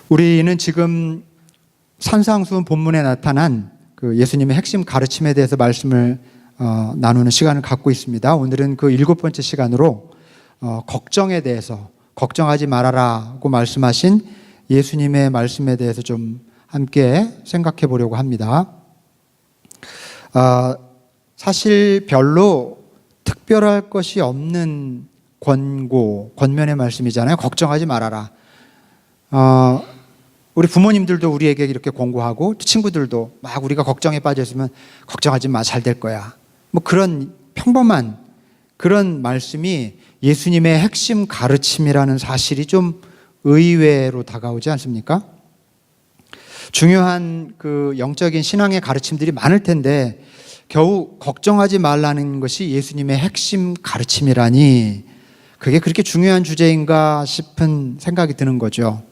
우리는 지금 산상수훈 본문에 나타난 그 예수님의 핵심 가르침에 대해서 말씀을 나누는 시간을 갖고 있습니다. 오늘은 그 7번째 시간으로 걱정에 대해서, 걱정하지 말아라고 말씀하신 예수님의 말씀에 대해서 좀 함께 생각해 보려고 합니다. 사실 별로 특별할 것이 없는 권면의 말씀이잖아요. 걱정하지 말아라. 우리 부모님들도 우리에게 이렇게 권고하고 친구들도 막 우리가 걱정에 빠져 있으면 걱정하지 마, 잘 될 거야. 뭐 그런 평범한 그런 말씀이 예수님의 핵심 가르침이라는 사실이 좀 의외로 다가오지 않습니까? 중요한 그 영적인 신앙의 가르침들이 많을 텐데 겨우 걱정하지 말라는 것이 예수님의 핵심 가르침이라니 그게 그렇게 중요한 주제인가 싶은 생각이 드는 거죠.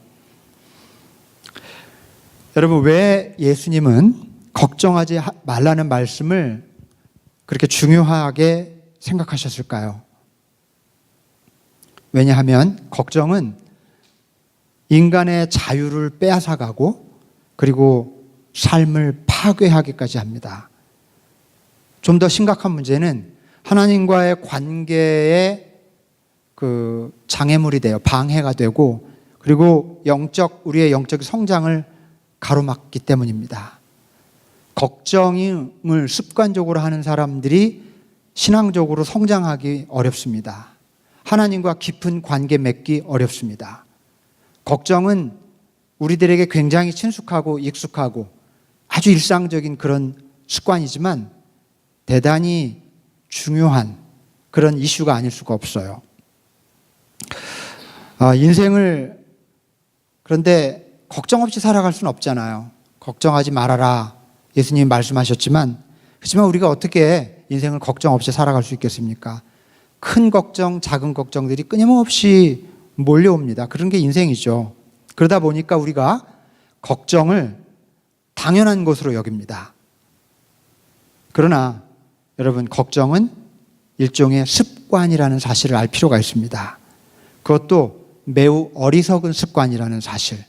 여러분, 왜 예수님은 걱정하지 말라는 말씀을 그렇게 중요하게 생각하셨을까요? 왜냐하면 걱정은 인간의 자유를 빼앗아가고 그리고 삶을 파괴하기까지 합니다. 좀 더 심각한 문제는 하나님과의 관계에 그 장애물이 돼요. 방해가 되고 그리고 우리의 영적 성장을 가로막기 때문입니다. 걱정을 습관적으로 하는 사람들이 신앙적으로 성장하기 어렵습니다. 하나님과 깊은 관계 맺기 어렵습니다. 걱정은 우리들에게 굉장히 친숙하고 익숙하고 아주 일상적인 그런 습관이지만 대단히 중요한 그런 이슈가 아닐 수가 없어요. 인생을 그런데 걱정 없이 살아갈 수는 없잖아요. 걱정하지 말아라 예수님이 말씀하셨지만 하지만 우리가 어떻게 인생을 걱정 없이 살아갈 수 있겠습니까? 큰 걱정, 작은 걱정들이 끊임없이 몰려옵니다. 그런 게 인생이죠. 그러다 보니까 우리가 걱정을 당연한 것으로 여깁니다. 그러나 여러분, 걱정은 일종의 습관이라는 사실을 알 필요가 있습니다. 그것도 매우 어리석은 습관이라는 사실,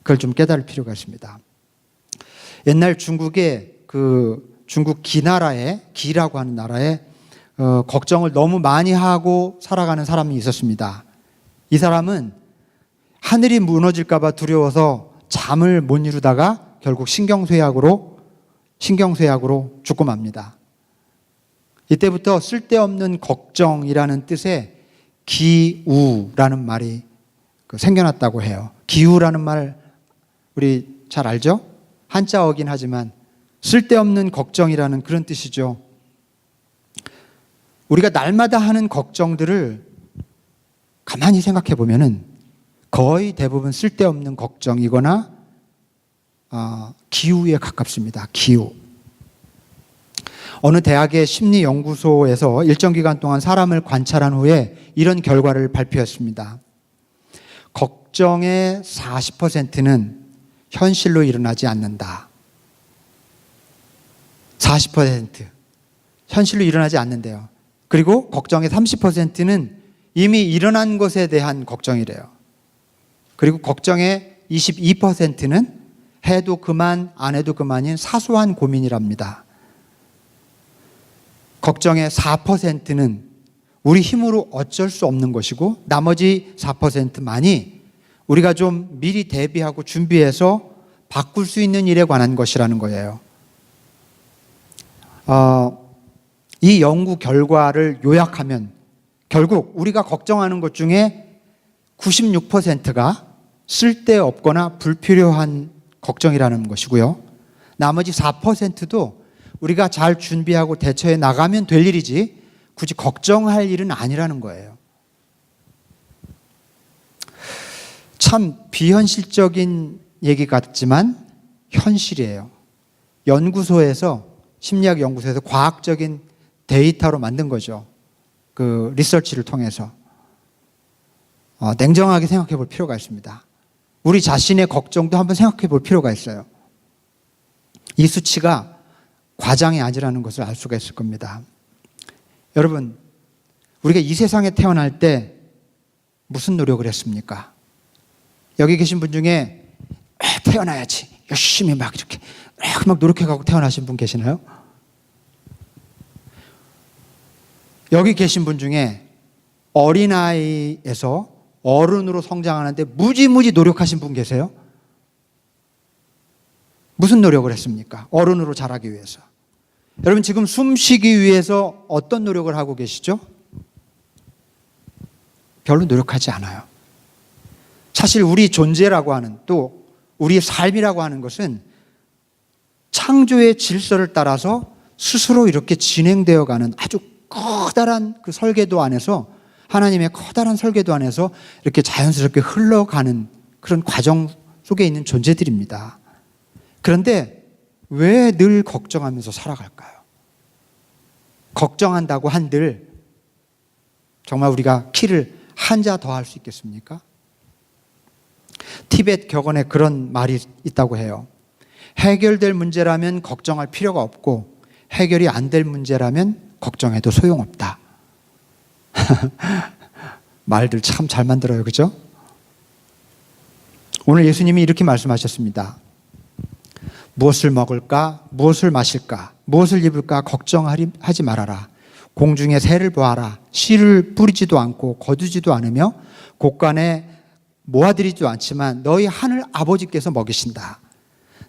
그걸 좀 깨달을 필요가 있습니다. 옛날 중국의 중국 기라고 하는 나라에 걱정을 너무 많이 하고 살아가는 사람이 있었습니다. 이 사람은 하늘이 무너질까 봐 두려워서 잠을 못 이루다가 결국 신경쇠약으로 죽고 맙니다. 이때부터 쓸데없는 걱정이라는 뜻의 기우라는 말이 생겨났다고 해요. 기우라는 말 우리 잘 알죠? 한자어긴 하지만 쓸데없는 걱정이라는 그런 뜻이죠. 우리가 날마다 하는 걱정들을 가만히 생각해 보면은 거의 대부분 쓸데없는 걱정이거나 기우에 가깝습니다. 기우. 어느 대학의 심리연구소에서 일정 기간 동안 사람을 관찰한 후에 이런 결과를 발표했습니다. 걱정의 40%는 현실로 일어나지 않는다. 40% 현실로 일어나지 않는데요. 그리고 걱정의 30%는 이미 일어난 것에 대한 걱정이래요. 그리고 걱정의 22%는 해도 그만 안 해도 그만인 사소한 고민이랍니다. 걱정의 4%는 우리 힘으로 어쩔 수 없는 것이고 나머지 4%만이 우리가 좀 미리 대비하고 준비해서 바꿀 수 있는 일에 관한 것이라는 거예요. 이 연구 결과를 요약하면 결국 우리가 걱정하는 것 중에 96%가 쓸데없거나 불필요한 걱정이라는 것이고요. 나머지 4%도 우리가 잘 준비하고 대처해 나가면 될 일이지 굳이 걱정할 일은 아니라는 거예요. 참 비현실적인 얘기 같지만 현실이에요. 심리학 연구소에서 과학적인 데이터로 만든 거죠. 그 리서치를 통해서. 냉정하게 생각해 볼 필요가 있습니다. 우리 자신의 걱정도 한번 생각해 볼 필요가 있어요. 이 수치가 과장이 아니라는 것을 알 수가 있을 겁니다. 여러분, 우리가 이 세상에 태어날 때 무슨 노력을 했습니까? 여기 계신 분 중에 태어나야지 열심히 막 이렇게 막 노력해가고 태어나신 분 계시나요? 여기 계신 분 중에 어린아이에서 어른으로 성장하는데 무지무지 노력하신 분 계세요? 무슨 노력을 했습니까? 어른으로 자라기 위해서. 여러분 지금 숨 쉬기 위해서 어떤 노력을 하고 계시죠? 별로 노력하지 않아요. 사실 우리 존재라고 하는, 또 우리의 삶이라고 하는 것은 창조의 질서를 따라서 스스로 이렇게 진행되어 가는 아주 커다란 그 설계도 안에서, 하나님의 커다란 설계도 안에서 이렇게 자연스럽게 흘러가는 그런 과정 속에 있는 존재들입니다. 그런데 왜 늘 걱정하면서 살아갈까요? 걱정한다고 한들 정말 우리가 키를 한자 더 할 수 있겠습니까? 티벳 격언에 그런 말이 있다고 해요. 해결될 문제라면 걱정할 필요가 없고 해결이 안 될 문제라면 걱정해도 소용없다. 말들 참 잘 만들어요, 그죠? 오늘 예수님이 이렇게 말씀하셨습니다. 무엇을 먹을까? 무엇을 마실까? 무엇을 입을까? 걱정하지 말아라. 공중의 새를 보아라. 씨를 뿌리지도 않고 거두지도 않으며 곳간에 모아들이지도 않지만 너희 하늘 아버지께서 먹이신다.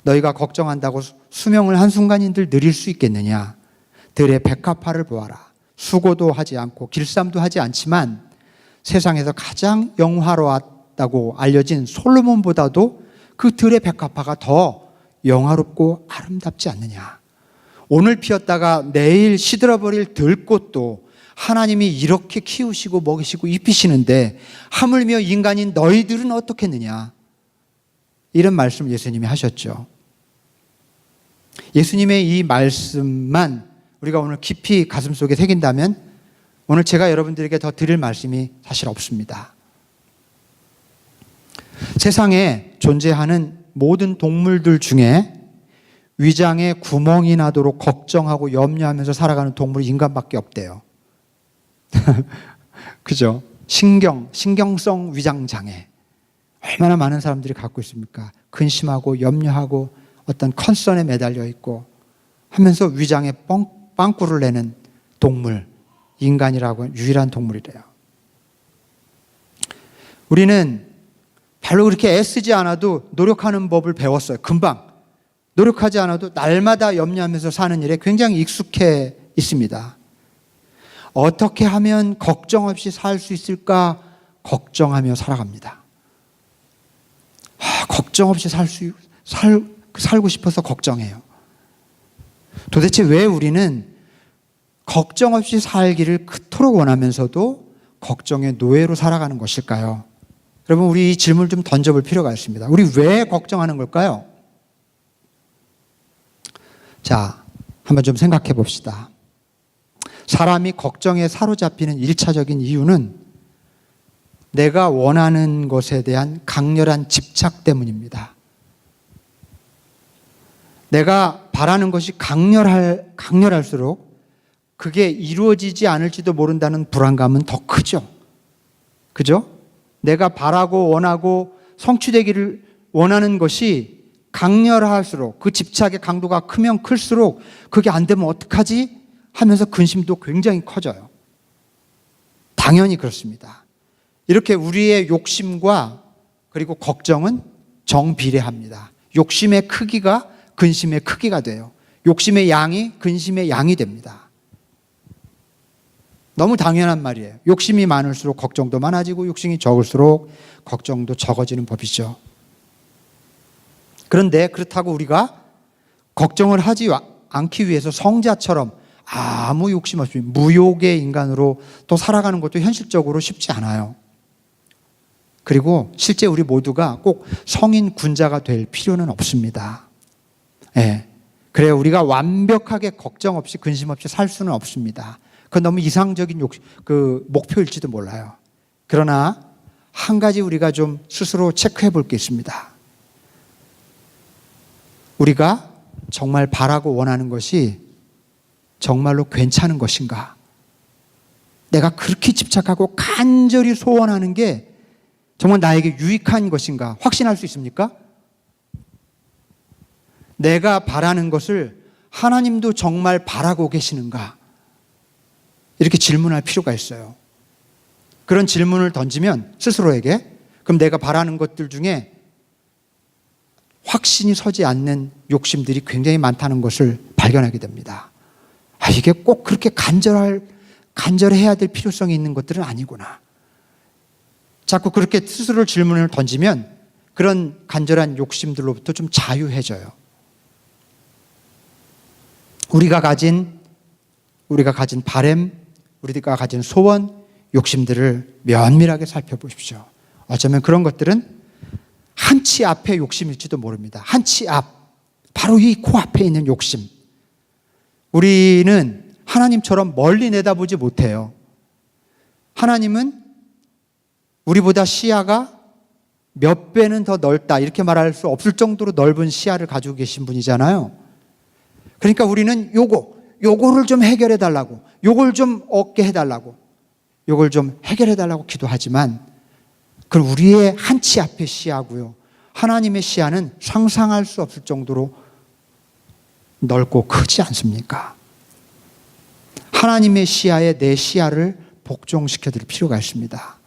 너희가 걱정한다고 수명을 한순간인들 누릴 수 있겠느냐? 들의 백합화를 보아라. 수고도 하지 않고 길쌈도 하지 않지만 세상에서 가장 영화로웠다고 알려진 솔로몬보다도 그 들의 백합화가 더 영화롭고 아름답지 않느냐? 오늘 피었다가 내일 시들어버릴 들꽃도 하나님이 이렇게 키우시고 먹이시고 입히시는데 하물며 인간인 너희들은 어떻겠느냐? 이런 말씀을 예수님이 하셨죠. 예수님의 이 말씀만 우리가 오늘 깊이 가슴속에 새긴다면 오늘 제가 여러분들에게 더 드릴 말씀이 사실 없습니다. 세상에 존재하는 모든 동물들 중에 위장에 구멍이 나도록 걱정하고 염려하면서 살아가는 동물이 인간밖에 없대요. 그죠? 신경성 위장장애. 얼마나 많은 사람들이 갖고 있습니까? 근심하고 염려하고 어떤 컨선에 매달려 있고 하면서 위장에 빵꾸를 내는 동물, 인간이라고 유일한 동물이래요. 우리는 별로 그렇게 애쓰지 않아도 노력하는 법을 배웠어요. 금방. 노력하지 않아도 날마다 염려하면서 사는 일에 굉장히 익숙해 있습니다. 어떻게 하면 걱정 없이 살 수 있을까? 걱정하며 살아갑니다. 걱정 없이 살고 싶어서 걱정해요. 도대체 왜 우리는 걱정 없이 살기를 그토록 원하면서도 걱정의 노예로 살아가는 것일까요? 여러분, 우리 이 질문을 좀 던져볼 필요가 있습니다. 우리 왜 걱정하는 걸까요? 자, 한번 좀 생각해 봅시다. 사람이 걱정에 사로잡히는 1차적인 이유는 내가 원하는 것에 대한 강렬한 집착 때문입니다. 내가 바라는 것이 강렬할수록 그게 이루어지지 않을지도 모른다는 불안감은 더 크죠. 그죠? 내가 바라고 원하고 성취되기를 원하는 것이 강렬할수록 그 집착의 강도가 크면 클수록 그게 안 되면 어떡하지? 하면서 근심도 굉장히 커져요. 당연히 그렇습니다. 이렇게 우리의 욕심과 그리고 걱정은 정비례합니다. 욕심의 크기가 근심의 크기가 돼요. 욕심의 양이 근심의 양이 됩니다. 너무 당연한 말이에요. 욕심이 많을수록 걱정도 많아지고 욕심이 적을수록 걱정도 적어지는 법이죠. 그런데 그렇다고 우리가 걱정을 하지 않기 위해서 성자처럼 아무 욕심 없이 무욕의 인간으로 또 살아가는 것도 현실적으로 쉽지 않아요. 그리고 실제 우리 모두가 꼭 성인 군자가 될 필요는 없습니다. 예. 그래요. 우리가 완벽하게 걱정 없이 근심 없이 살 수는 없습니다. 그건 너무 이상적인 목표일지도 몰라요. 그러나 한 가지 우리가 좀 스스로 체크해 볼 게 있습니다. 우리가 정말 바라고 원하는 것이 정말로 괜찮은 것인가? 내가 그렇게 집착하고 간절히 소원하는 게 정말 나에게 유익한 것인가 확신할 수 있습니까? 내가 바라는 것을 하나님도 정말 바라고 계시는가? 이렇게 질문할 필요가 있어요. 그런 질문을 던지면 스스로에게 그럼 내가 바라는 것들 중에 확신이 서지 않는 욕심들이 굉장히 많다는 것을 발견하게 됩니다. 이게 꼭 그렇게 간절해야 될 필요성이 있는 것들은 아니구나. 자꾸 그렇게 스스로 질문을 던지면 그런 간절한 욕심들로부터 좀 자유해져요. 우리가 가진 바램, 우리가 가진 소원, 욕심들을 면밀하게 살펴보십시오. 어쩌면 그런 것들은 한 치 앞의 욕심일지도 모릅니다. 한 치 앞, 바로 이 코앞에 있는 욕심. 우리는 하나님처럼 멀리 내다보지 못해요. 하나님은 우리보다 시야가 몇 배는 더 넓다 이렇게 말할 수 없을 정도로 넓은 시야를 가지고 계신 분이잖아요. 그러니까 우리는 요거를 좀 해결해 달라고, 요걸 좀 얻게 해달라고, 요걸 좀 해결해 달라고 기도하지만 그건 우리의 한 치 앞의 시야고요. 하나님의 시야는 상상할 수 없을 정도로 넓고 크지 않습니까? 하나님의 시야에 내 시야를 복종시켜 드릴 필요가 있습니다.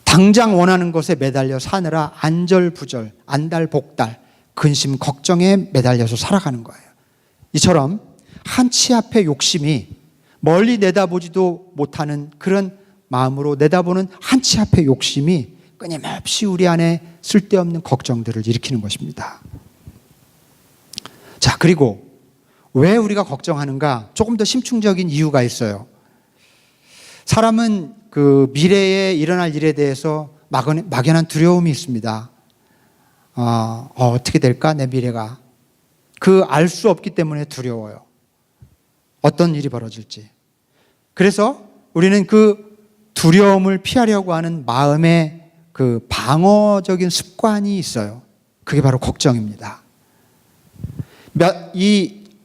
당장 원하는 것에 매달려 사느라 안절부절, 안달복달, 근심, 걱정에 매달려서 살아가는 거예요. 이처럼 한 치 앞의 욕심이 멀리 내다보지도 못하는 그런 마음으로 내다보는 한 치 앞의 욕심이 끊임없이 우리 안에 쓸데없는 걱정들을 일으키는 것입니다. 자, 그리고 왜 우리가 걱정하는가? 조금 더 심층적인 이유가 있어요. 사람은 그 미래에 일어날 일에 대해서 막연한 두려움이 있습니다. 어떻게 될까? 내 미래가. 알 수 없기 때문에 두려워요. 어떤 일이 벌어질지. 그래서 우리는 그 두려움을 피하려고 하는 마음의 그 방어적인 습관이 있어요. 그게 바로 걱정입니다.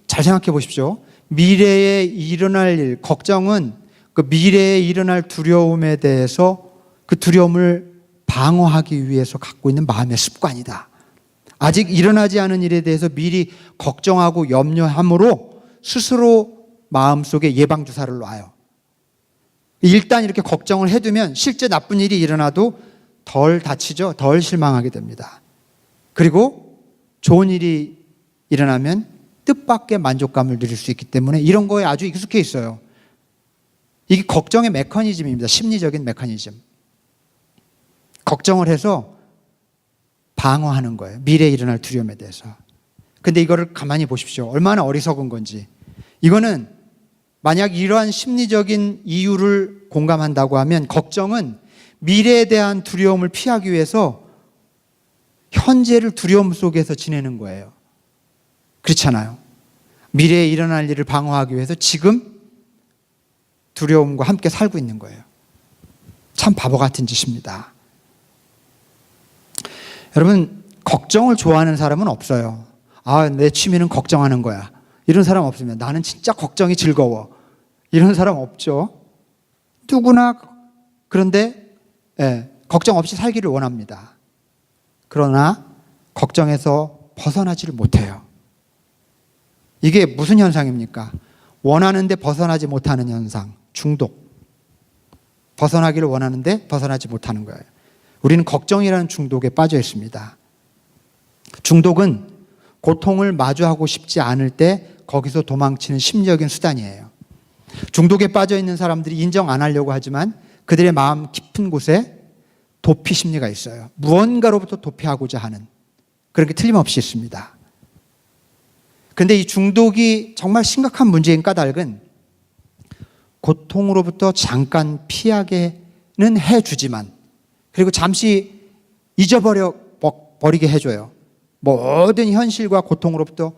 잘 생각해 보십시오. 미래에 일어날 일, 걱정은 그 미래에 일어날 두려움에 대해서 그 두려움을 방어하기 위해서 갖고 있는 마음의 습관이다. 아직 일어나지 않은 일에 대해서 미리 걱정하고 염려함으로 스스로 마음속에 예방주사를 놔요. 일단 이렇게 걱정을 해두면 실제 나쁜 일이 일어나도 덜 다치죠. 덜 실망하게 됩니다. 그리고 좋은 일이 일어나면 뜻밖의 만족감을 누릴 수 있기 때문에 이런 거에 아주 익숙해 있어요. 이게 걱정의 메커니즘입니다. 심리적인 메커니즘. 걱정을 해서 방어하는 거예요. 미래에 일어날 두려움에 대해서. 근데 이거를 가만히 보십시오. 얼마나 어리석은 건지. 이거는 만약 이러한 심리적인 이유를 공감한다고 하면 걱정은 미래에 대한 두려움을 피하기 위해서 현재를 두려움 속에서 지내는 거예요. 그렇잖아요. 미래에 일어날 일을 방어하기 위해서 지금 두려움과 함께 살고 있는 거예요. 참 바보 같은 짓입니다. 여러분, 걱정을 좋아하는 사람은 없어요. 내 취미는 걱정하는 거야. 이런 사람 없습니다. 나는 진짜 걱정이 즐거워. 이런 사람 없죠. 누구나 그런데 걱정 없이 살기를 원합니다. 그러나 걱정에서 벗어나지를 못해요. 이게 무슨 현상입니까? 원하는데 벗어나지 못하는 현상, 중독. 벗어나기를 원하는데 벗어나지 못하는 거예요. 우리는 걱정이라는 중독에 빠져 있습니다. 중독은 고통을 마주하고 싶지 않을 때 거기서 도망치는 심리적인 수단이에요. 중독에 빠져 있는 사람들이 인정 안 하려고 하지만 그들의 마음 깊은 곳에 도피 심리가 있어요. 무언가로부터 도피하고자 하는 그런 게 틀림없이 있습니다. 그런데 이 중독이 정말 심각한 문제인 까닭은 고통으로부터 잠깐 피하게는 해주지만 그리고 잠시 잊어버리게 해줘요. 모든 현실과 고통으로부터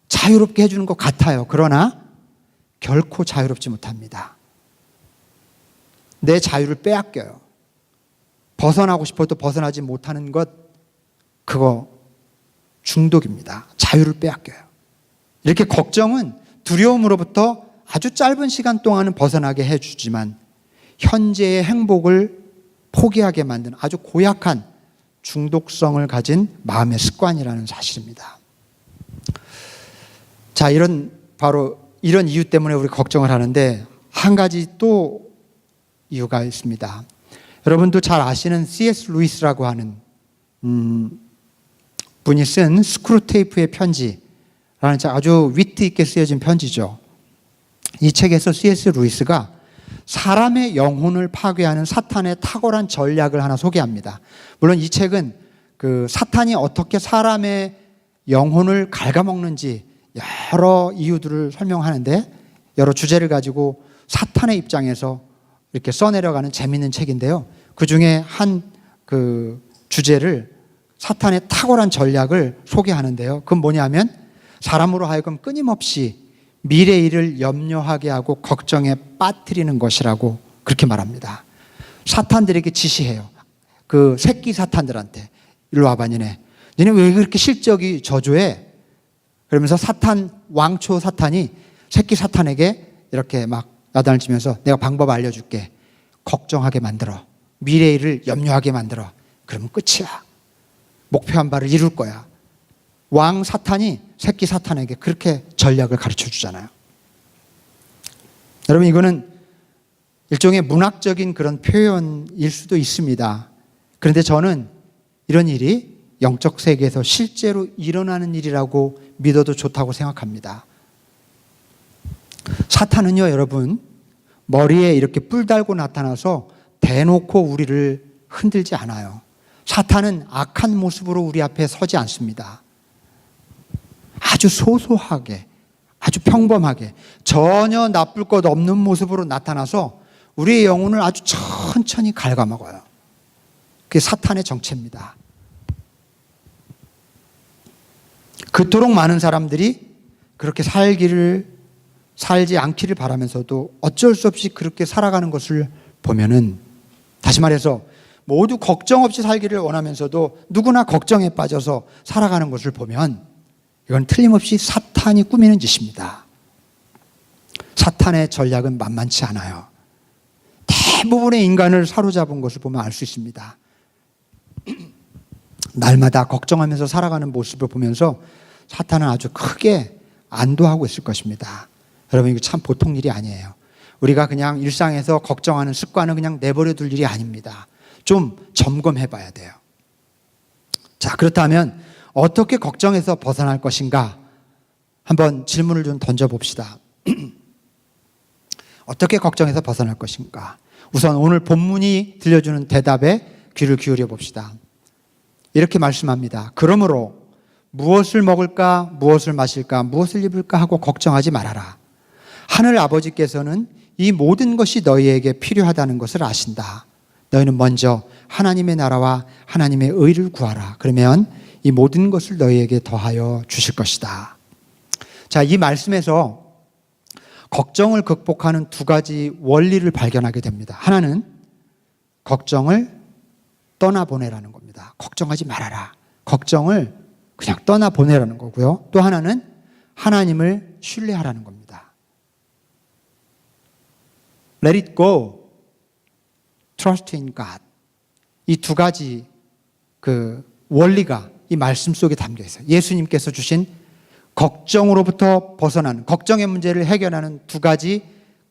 자유롭게 해주는 것 같아요. 그러나 결코 자유롭지 못합니다. 내 자유를 빼앗겨요. 벗어나고 싶어도 벗어나지 못하는 것, 그거 중독입니다. 자유를 빼앗겨요. 이렇게 걱정은 두려움으로부터 아주 짧은 시간 동안은 벗어나게 해주지만 현재의 행복을 포기하게 만드는 아주 고약한 중독성을 가진 마음의 습관이라는 사실입니다. 자, 바로 이런 이유 때문에 우리 걱정을 하는데 한 가지 또 이유가 있습니다. 여러분도 잘 아시는 C.S. 루이스라고 하는 분이 쓴 스크루테이프의 편지라는 아주 위트 있게 쓰여진 편지죠. 이 책에서 C.S. 루이스가 사람의 영혼을 파괴하는 사탄의 탁월한 전략을 하나 소개합니다. 물론 이 책은 그 사탄이 어떻게 사람의 영혼을 갉아먹는지 여러 이유들을 설명하는데 여러 주제를 가지고 사탄의 입장에서 이렇게 써내려가는 재미있는 책인데요. 그 중에 한 그 주제를 사탄의 탁월한 전략을 소개하는데요. 그건 뭐냐면 사람으로 하여금 끊임없이 미래 일을 염려하게 하고 걱정에 빠뜨리는 것이라고 그렇게 말합니다. 사탄들에게 지시해요. 그 새끼 사탄들한테 일로 와봐 니네 왜 그렇게 실적이 저조해? 그러면서 왕초 사탄이 새끼 사탄에게 이렇게 막 야단을 치면서 내가 방법 알려줄게. 걱정하게 만들어. 미래 일을 염려하게 만들어. 그러면 끝이야. 목표한 바를 이룰 거야. 왕 사탄이 새끼 사탄에게 그렇게 전략을 가르쳐 주잖아요. 여러분, 이거는 일종의 문학적인 그런 표현일 수도 있습니다. 그런데 저는 이런 일이 영적 세계에서 실제로 일어나는 일이라고 믿어도 좋다고 생각합니다. 사탄은요, 여러분, 머리에 이렇게 뿔 달고 나타나서 대놓고 우리를 흔들지 않아요. 사탄은 악한 모습으로 우리 앞에 서지 않습니다. 아주 소소하게, 아주 평범하게, 전혀 나쁠 것 없는 모습으로 나타나서 우리의 영혼을 아주 천천히 갉아먹어요. 그게 사탄의 정체입니다. 그토록 많은 사람들이 그렇게 살지 않기를 바라면서도 어쩔 수 없이 그렇게 살아가는 것을 보면은, 다시 말해서 모두 걱정 없이 살기를 원하면서도 누구나 걱정에 빠져서 살아가는 것을 보면 이건 틀림없이 사탄이 꾸미는 짓입니다. 사탄의 전략은 만만치 않아요. 대부분의 인간을 사로잡은 것을 보면 알 수 있습니다. 날마다 걱정하면서 살아가는 모습을 보면서 사탄은 아주 크게 안도하고 있을 것입니다. 여러분, 이거 참 보통 일이 아니에요. 우리가 그냥 일상에서 걱정하는 습관은 그냥 내버려 둘 일이 아닙니다. 좀 점검해 봐야 돼요. 자, 그렇다면 어떻게 걱정에서 벗어날 것인가? 한번 질문을 좀 던져봅시다. 어떻게 걱정에서 벗어날 것인가? 우선 오늘 본문이 들려주는 대답에 귀를 기울여 봅시다. 이렇게 말씀합니다. 그러므로 무엇을 먹을까, 무엇을 마실까, 무엇을 입을까 하고 걱정하지 말아라. 하늘 아버지께서는 이 모든 것이 너희에게 필요하다는 것을 아신다. 너희는 먼저 하나님의 나라와 하나님의 의를 구하라. 그러면 이 모든 것을 너희에게 더하여 주실 것이다. 자, 이 말씀에서 걱정을 극복하는 두 가지 원리를 발견하게 됩니다. 하나는 걱정을 떠나보내라는 겁니다. 걱정하지 말아라. 걱정을 그냥 떠나보내라는 거고요. 또 하나는 하나님을 신뢰하라는 겁니다. Let it go. Trust in God. 이 두 가지 그 원리가 이 말씀 속에 담겨 있어요. 예수님께서 주신 걱정으로부터 벗어나는, 걱정의 문제를 해결하는 두 가지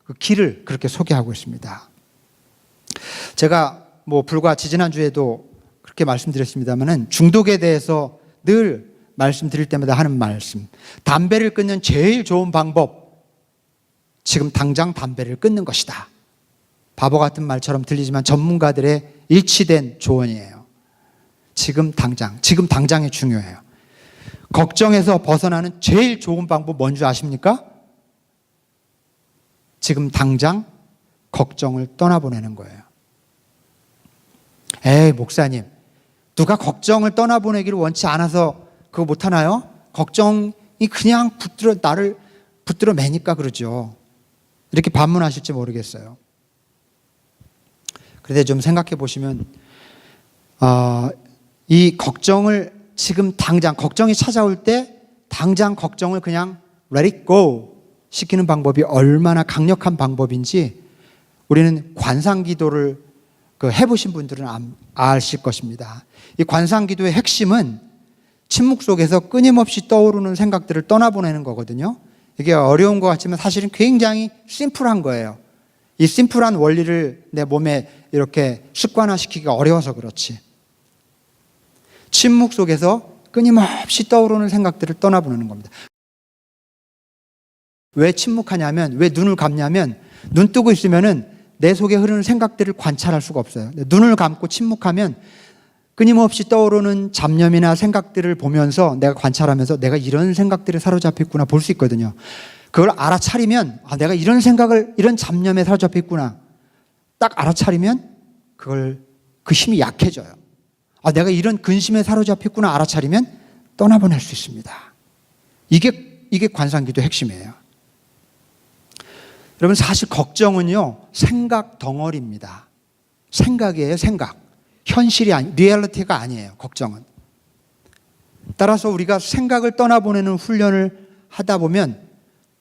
그 길을 그렇게 소개하고 있습니다. 제가 불과 지지난주에도 그렇게 말씀드렸습니다만은 중독에 대해서 늘 말씀드릴 때마다 하는 말씀. 담배를 끊는 제일 좋은 방법, 지금 당장 담배를 끊는 것이다. 바보 같은 말처럼 들리지만 전문가들의 일치된 조언이에요. 지금 당장이 중요해요. 걱정에서 벗어나는 제일 좋은 방법 뭔지 아십니까? 지금 당장 걱정을 떠나보내는 거예요. 에이, 목사님, 누가 걱정을 떠나보내기를 원치 않아서 그거 못하나요? 걱정이 그냥 나를 붙들어 매니까 그러죠. 이렇게 반문하실지 모르겠어요. 그런데 좀 생각해 보시면 이 걱정을 지금 당장, 걱정이 찾아올 때 당장 걱정을 그냥 let it go 시키는 방법이 얼마나 강력한 방법인지 우리는 관상기도를 해보신 분들은 아실 것입니다. 이 관상기도의 핵심은 침묵 속에서 끊임없이 떠오르는 생각들을 떠나보내는 거거든요. 이게 어려운 것 같지만 사실은 굉장히 심플한 거예요. 이 심플한 원리를 내 몸에 이렇게 습관화시키기가 어려워서 그렇지. 침묵 속에서 끊임없이 떠오르는 생각들을 떠나보내는 겁니다. 왜 침묵하냐면, 왜 눈을 감냐면, 눈 뜨고 있으면은 내 속에 흐르는 생각들을 관찰할 수가 없어요. 눈을 감고 침묵하면 끊임없이 떠오르는 잡념이나 생각들을 보면서 내가 관찰하면서 내가 이런 생각들에 사로잡혀 있구나 볼 수 있거든요. 그걸 알아차리면 내가 이런 생각을, 이런 잡념에 사로잡혀 있구나 딱 알아차리면 그 힘이 약해져요. 내가 이런 근심에 사로잡혀 있구나 알아차리면 떠나보낼 수 있습니다. 이게 관상기도 핵심이에요. 여러분, 사실 걱정은요, 생각 덩어리입니다. 생각이에요, 생각. 현실이 리얼리티가 아니에요, 걱정은. 따라서 우리가 생각을 떠나보내는 훈련을 하다 보면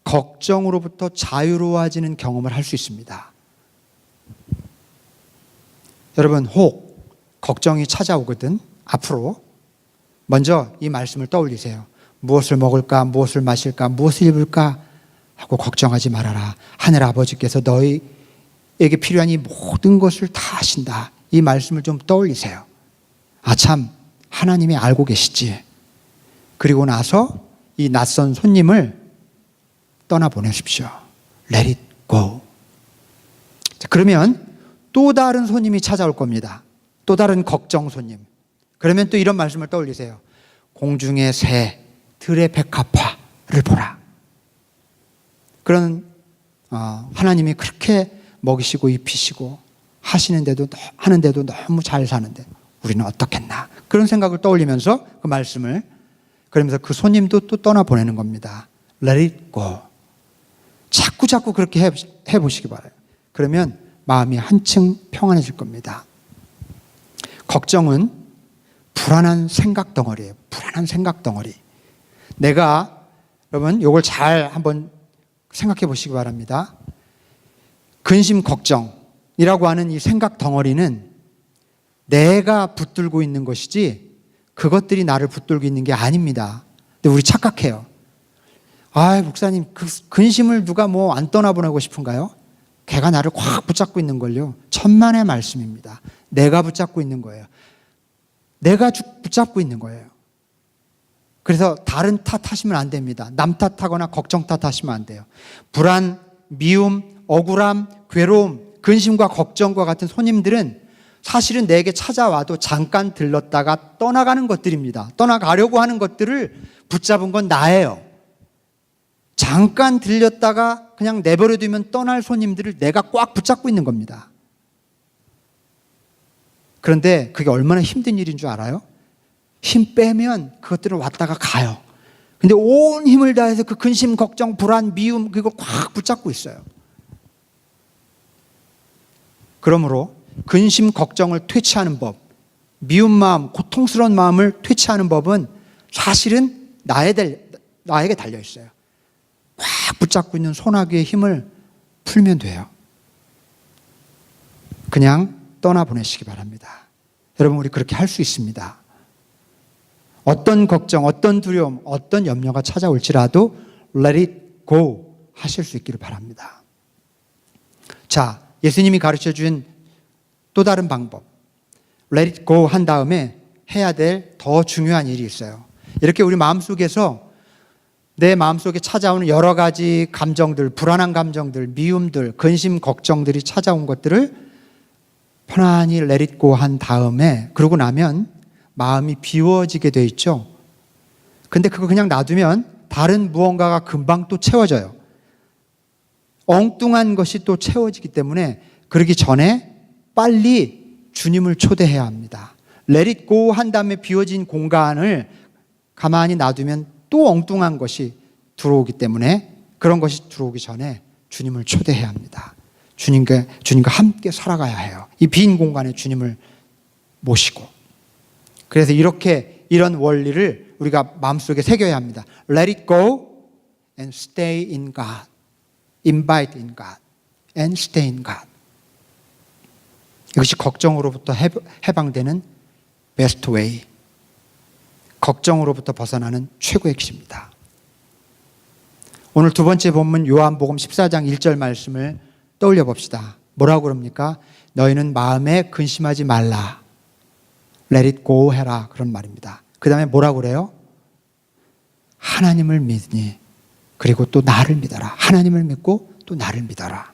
걱정으로부터 자유로워지는 경험을 할 수 있습니다. 여러분, 혹 걱정이 찾아오거든 앞으로 먼저 이 말씀을 떠올리세요. 무엇을 먹을까, 무엇을 마실까, 무엇을 입을까 하고 걱정하지 말아라. 하늘 아버지께서 너희에게 필요한 이 모든 것을 다 하신다. 이 말씀을 좀 떠올리세요. 참, 하나님이 알고 계시지. 그리고 나서 이 낯선 손님을 떠나보내십시오. Let it go. 자, 그러면 또 다른 손님이 찾아올 겁니다. 또 다른 걱정 손님. 그러면 또 이런 말씀을 떠올리세요. 공중의 새, 들의 백합화를 보라. 그런 하나님이 그렇게 먹이시고 입히시고 하시는데도 너무 잘 사는데 우리는 어떻겠나. 그런 생각을 떠올리면서 그 말씀을, 그러면서 그 손님도 또 떠나보내는 겁니다. Let it go. 자꾸 그렇게 해보시기 바라요. 그러면 마음이 한층 평안해질 겁니다. 걱정은 불안한 생각 덩어리예요. 불안한 생각 덩어리. 내가, 여러분, 이걸 잘 한번 생각해 보시기 바랍니다. 근심 걱정이라고 하는 이 생각 덩어리는 내가 붙들고 있는 것이지 그것들이 나를 붙들고 있는 게 아닙니다. 근데 우리 착각해요. 목사님, 그 근심을 누가 안 떠나보내고 싶은가요? 걔가 나를 꽉 붙잡고 있는 걸요. 천만의 말씀입니다. 내가 붙잡고 있는 거예요. 내가 붙잡고 있는 거예요. 그래서 다른 탓하시면 안 됩니다. 남 탓하거나 걱정 탓하시면 안 돼요. 불안, 미움, 억울함, 괴로움, 근심과 걱정과 같은 손님들은 사실은 내게 찾아와도 잠깐 들렀다가 떠나가는 것들입니다. 떠나가려고 하는 것들을 붙잡은 건 나예요. 잠깐 들렸다가 그냥 내버려 두면 떠날 손님들을 내가 꽉 붙잡고 있는 겁니다. 그런데 그게 얼마나 힘든 일인 줄 알아요? 힘 빼면 그것들은 왔다가 가요. 근데 온 힘을 다해서 그 근심, 걱정, 불안, 미움 그걸 꽉 붙잡고 있어요. 그러므로 근심, 걱정을 퇴치하는 법, 미운 마음, 고통스러운 마음을 퇴치하는 법은 사실은 나에게 달려 있어요. 꽉 붙잡고 있는 소나기의 힘을 풀면 돼요. 그냥 떠나보내시기 바랍니다. 여러분, 우리 그렇게 할 수 있습니다. 어떤 걱정, 어떤 두려움, 어떤 염려가 찾아올지라도 let it go 하실 수 있기를 바랍니다. 자, 예수님이 가르쳐 준 또 다른 방법, let it go 한 다음에 해야 될 더 중요한 일이 있어요. 이렇게 우리 마음속에서 내 마음속에 찾아오는 여러 가지 감정들, 불안한 감정들, 미움들, 근심, 걱정들이 찾아온 것들을 편안히 let it go 한 다음에, 그러고 나면 마음이 비워지게 돼 있죠. 근데 그거 그냥 놔두면 다른 무언가가 금방 또 채워져요. 엉뚱한 것이 또 채워지기 때문에 그러기 전에 빨리 주님을 초대해야 합니다. Let it go 한 다음에 비워진 공간을 가만히 놔두면 또 엉뚱한 것이 들어오기 때문에 그런 것이 들어오기 전에 주님을 초대해야 합니다. 주님과 함께 살아가야 해요. 이 빈 공간에 주님을 모시고. 그래서 이런 원리를 우리가 마음속에 새겨야 합니다. Let it go and stay in God. Invite in God and stay in God. 이것이 걱정으로부터 해방되는 베스트 웨이, 걱정으로부터 벗어나는 최고의 길입니다. 오늘 두 번째 본문 요한복음 14장 1절 말씀을 떠올려 봅시다. 뭐라고 그럽니까? 너희는 마음에 근심하지 말라. Let it go 해라. 그런 말입니다. 그 다음에 뭐라고 그래요? 하나님을 믿으니 그리고 또 나를 믿어라. 하나님을 믿고 또 나를 믿어라.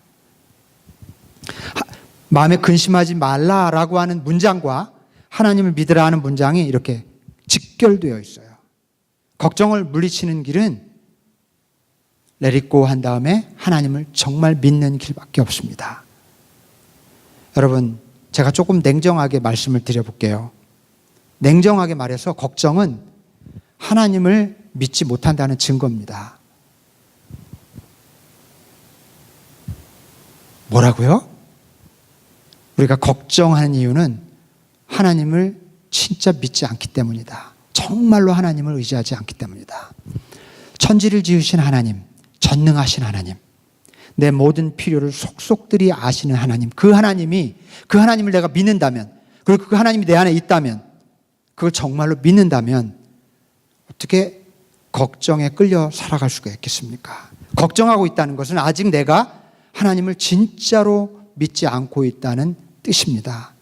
마음에 근심하지 말라라고 하는 문장과 하나님을 믿으라 하는 문장이 이렇게 직결되어 있어요. 걱정을 물리치는 길은 Let it go 한 다음에 하나님을 정말 믿는 길밖에 없습니다. 여러분, 제가 조금 냉정하게 말씀을 드려볼게요. 냉정하게 말해서 걱정은 하나님을 믿지 못한다는 증거입니다. 뭐라고요? 우리가 걱정하는 이유는 하나님을 진짜 믿지 않기 때문이다. 정말로 하나님을 의지하지 않기 때문이다. 천지를 지으신 하나님, 전능하신 하나님, 내 모든 필요를 속속들이 아시는 하나님, 그 하나님을 내가 믿는다면, 그리고 그 하나님이 내 안에 있다면, 그걸 정말로 믿는다면 어떻게 걱정에 끌려 살아갈 수가 있겠습니까? 걱정하고 있다는 것은 아직 내가 하나님을 진짜로 믿지 않고 있다는 뜻입니다.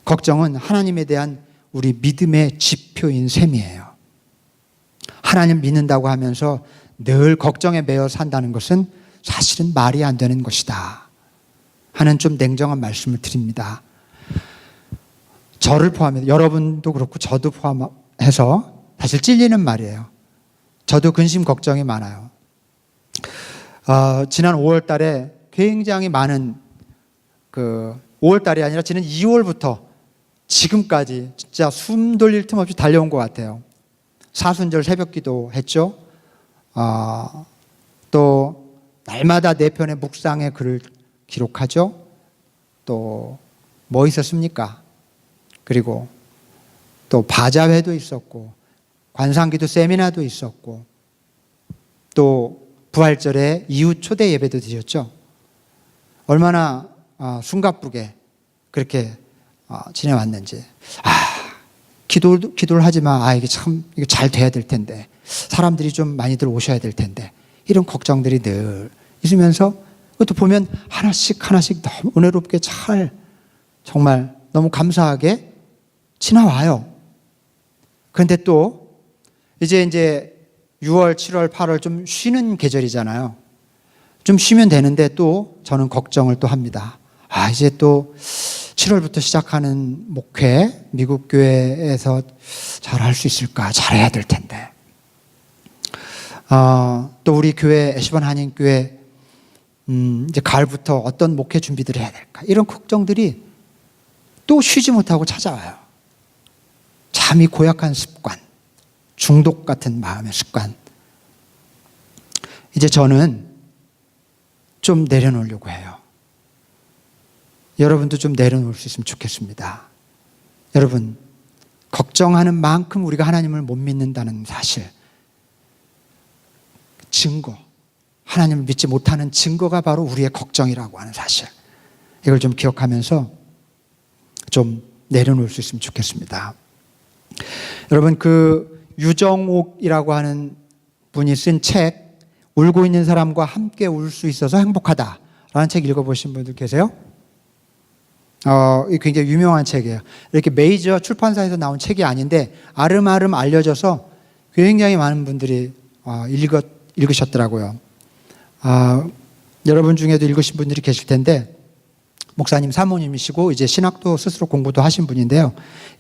걱정은 하나님에 대한 우리 믿음의 지표인 셈이에요. 하나님 믿는다고 하면서 늘 걱정에 매여 산다는 것은 사실은 말이 안 되는 것이다 하는 좀 냉정한 말씀을 드립니다. 저를 포함해서 여러분도 그렇고 저도 포함해서 사실 찔리는 말이에요. 저도 근심 걱정이 많아요. 지난 5월 달에 굉장히 많은 5월 달이 아니라 지난 2월부터 지금까지 진짜 숨 돌릴 틈 없이 달려온 것 같아요. 사순절 새벽 기도 했죠. 또 날마다 내 편의 묵상의 글을 기록하죠. 또 뭐 있었습니까? 그리고 또 바자회도 있었고 관상기도 세미나도 있었고 또 부활절에 이웃 초대 예배도 드렸죠. 얼마나 숨가쁘게 그렇게 지내왔는지. 기도를 하지만 이게 참 이게 잘 돼야 될 텐데, 사람들이 좀 많이들 오셔야 될 텐데, 이런 걱정들이 늘 있으면서 그것도 보면 하나씩 너무 은혜롭게 잘 정말 너무 감사하게 지나와요. 그런데 또 이제 6월, 7월, 8월 좀 쉬는 계절이잖아요. 좀 쉬면 되는데 또 저는 걱정을 또 합니다. 이제 또 7월부터 시작하는 목회, 미국 교회에서 잘 할 수 있을까? 잘해야 될 텐데. 또 우리 교회, 에시번 한인교회, 이제 가을부터 어떤 목회 준비들을 해야 될까? 이런 걱정들이 또 쉬지 못하고 찾아와요. 참 이 고약한 습관, 중독 같은 마음의 습관. 이제 저는 좀 내려놓으려고 해요. 여러분도 좀 내려놓을 수 있으면 좋겠습니다. 여러분, 걱정하는 만큼 우리가 하나님을 못 믿는다는 사실, 증거, 하나님을 믿지 못하는 증거가 바로 우리의 걱정이라고 하는 사실, 이걸 좀 기억하면서 좀 내려놓을 수 있으면 좋겠습니다. 여러분, 유정옥이라고 하는 분이 쓴 책, 울고 있는 사람과 함께 울 수 있어서 행복하다라는 책 읽어보신 분들 계세요? 굉장히 유명한 책이에요. 이렇게 메이저 출판사에서 나온 책이 아닌데 아름아름 알려져서 굉장히 많은 분들이 읽으셨더라고요. 여러분 중에도 읽으신 분들이 계실 텐데, 목사님 사모님이시고 이제 신학도 스스로 공부도 하신 분인데요.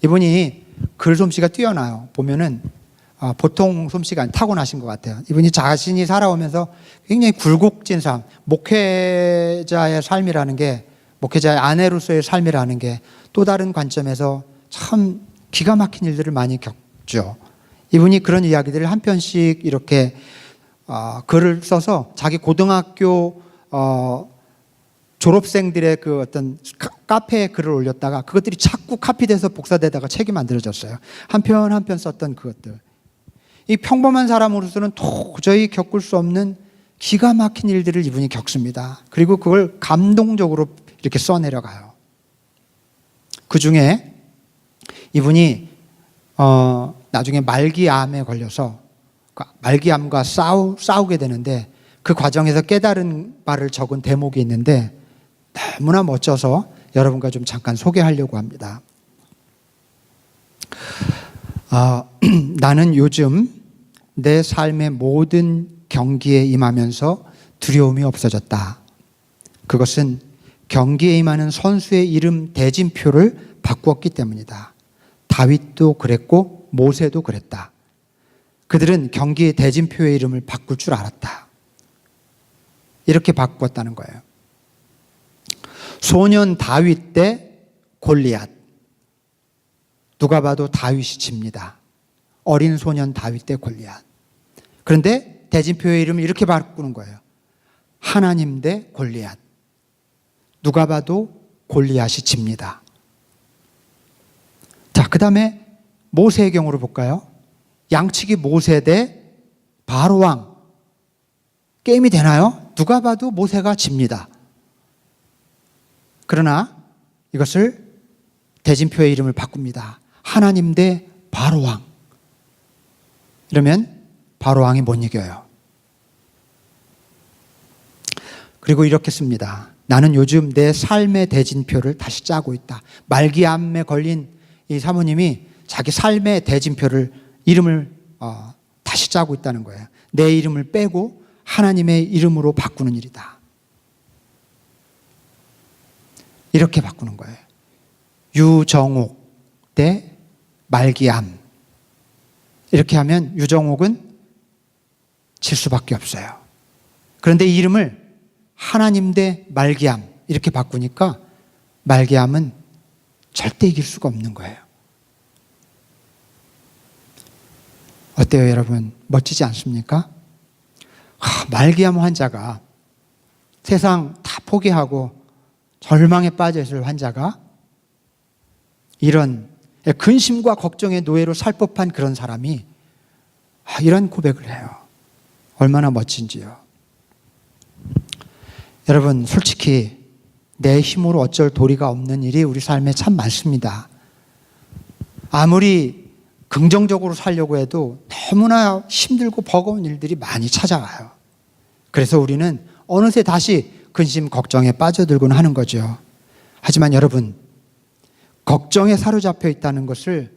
이분이 글솜씨가 뛰어나요. 보면은 보통 솜씨가 아닌 타고나신 것 같아요. 이분이 자신이 살아오면서 굉장히 굴곡진 삶, 목회자의 삶이라는 게, 목회자의 아내로서의 삶이라는 게 또 다른 관점에서 참 기가 막힌 일들을 많이 겪죠. 이분이 그런 이야기들을 한 편씩 이렇게 글을 써서 자기 고등학교 졸업생들의 그 어떤 카페에 글을 올렸다가 그것들이 자꾸 카피돼서 복사되다가 책이 만들어졌어요. 한 편 한 편 썼던 그것들. 이 평범한 사람으로서는 도저히 겪을 수 없는 기가 막힌 일들을 이분이 겪습니다. 그리고 그걸 감동적으로 이렇게 써내려가요. 그 중에 이분이 나중에 말기암에 걸려서 말기암과 싸우게 되는데 그 과정에서 깨달은 바를 적은 대목이 있는데 너무나 멋져서 여러분과 좀 잠깐 소개하려고 합니다. 나는 요즘 내 삶의 모든 경기에 임하면서 두려움이 없어졌다. 그것은 경기에 임하는 선수의 이름 대진표를 바꾸었기 때문이다. 다윗도 그랬고 모세도 그랬다. 그들은 경기의 대진표의 이름을 바꿀 줄 알았다. 이렇게 바꾸었다는 거예요. 소년 다윗 대 골리앗. 누가 봐도 다윗이 집니다. 어린 소년 다윗 대 골리앗. 그런데 대진표의 이름을 이렇게 바꾸는 거예요. 하나님 대 골리앗. 누가 봐도 골리앗이 집니다. 자, 그 다음에 모세의 경우를 볼까요? 양치기 모세 대 바로왕. 게임이 되나요? 누가 봐도 모세가 집니다. 그러나 이것을 대진표의 이름을 바꿉니다. 하나님 대 바로왕. 이러면 바로왕이 못 이겨요. 그리고 이렇게 씁니다. 나는 요즘 내 삶의 대진표를 다시 짜고 있다. 말기암에 걸린 이 사모님이 자기 삶의 대진표를 이름을 다시 짜고 있다는 거예요. 내 이름을 빼고 하나님의 이름으로 바꾸는 일이다. 이렇게 바꾸는 거예요. 유정옥 대 말기암. 이렇게 하면 유정옥은 질 수밖에 없어요. 그런데 이 이름을 하나님 대 말기암 이렇게 바꾸니까 말기암은 절대 이길 수가 없는 거예요. 어때요, 여러분? 멋지지 않습니까? 말기암 환자가 세상 다 포기하고 절망에 빠져 있을 환자가 이런 근심과 걱정의 노예로 살 법한 그런 사람이 이런 고백을 해요. 얼마나 멋진지요. 여러분, 솔직히 내 힘으로 어쩔 도리가 없는 일이 우리 삶에 참 많습니다. 아무리 긍정적으로 살려고 해도 너무나 힘들고 버거운 일들이 많이 찾아와요. 그래서 우리는 어느새 다시 근심, 걱정에 빠져들곤 하는 거죠. 하지만 여러분, 걱정에 사로잡혀 있다는 것을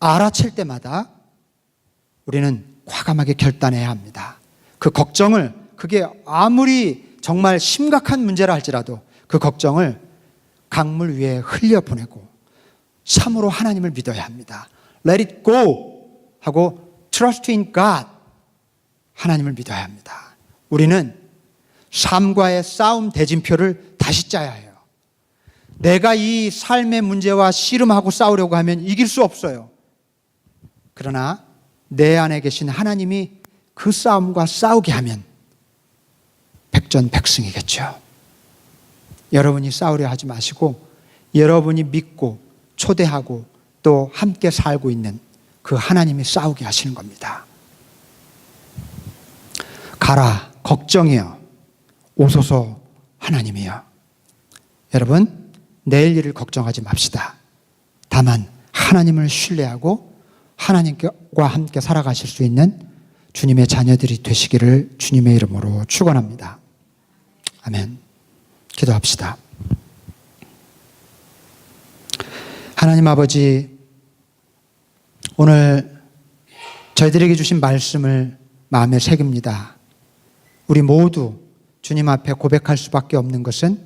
알아챌 때마다 우리는 과감하게 결단해야 합니다. 그 걱정을, 그게 아무리 정말 심각한 문제라 할지라도 그 걱정을 강물 위에 흘려보내고 참으로 하나님을 믿어야 합니다. Let it go 하고 trust in God, 하나님을 믿어야 합니다. 우리는 삶과의 싸움 대진표를 다시 짜야 해요. 내가 이 삶의 문제와 씨름하고 싸우려고 하면 이길 수 없어요. 그러나 내 안에 계신 하나님이 그 싸움과 싸우게 하면 백전백승이겠죠. 여러분이 싸우려 하지 마시고 여러분이 믿고 초대하고 또 함께 살고 있는 그 하나님이 싸우게 하시는 겁니다. 가라 걱정이여 오소서 하나님이여. 여러분, 내일 일을 걱정하지 맙시다. 다만 하나님을 신뢰하고 하나님과 함께 살아가실 수 있는 주님의 자녀들이 되시기를 주님의 이름으로 축원합니다. 아멘. 기도합시다. 하나님 아버지, 오늘 저희들에게 주신 말씀을 마음에 새깁니다. 우리 모두 주님 앞에 고백할 수밖에 없는 것은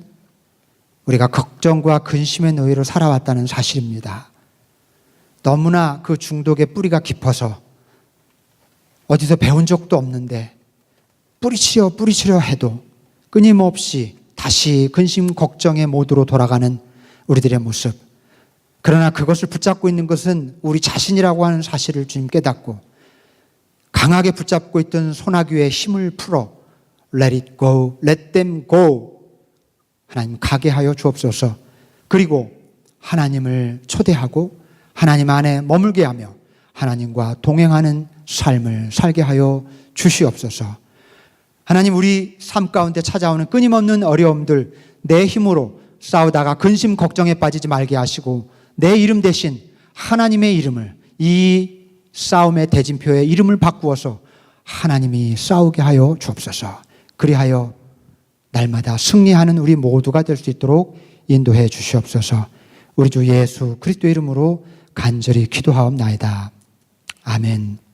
우리가 걱정과 근심의 노예로 살아왔다는 사실입니다. 너무나 그 중독의 뿌리가 깊어서 어디서 배운 적도 없는데 뿌리치려 해도 끊임없이 다시 근심 걱정의 모드로 돌아가는 우리들의 모습. 그러나 그것을 붙잡고 있는 것은 우리 자신이라고 하는 사실을 주님 깨닫고 강하게 붙잡고 있던 소나귀의 힘을 풀어 Let it go, let them go. 하나님 가게 하여 주옵소서. 그리고 하나님을 초대하고 하나님 안에 머물게 하며 하나님과 동행하는 삶을 살게 하여 주시옵소서. 하나님, 우리 삶 가운데 찾아오는 끊임없는 어려움들 내 힘으로 싸우다가 근심 걱정에 빠지지 말게 하시고 내 이름 대신 하나님의 이름을, 이 싸움의 대진표의 이름을 바꾸어서 하나님이 싸우게 하여 주옵소서. 그리하여 날마다 승리하는 우리 모두가 될 수 있도록 인도해 주시옵소서. 우리 주 예수 그리스도의 이름으로 간절히 기도하옵나이다. 아멘.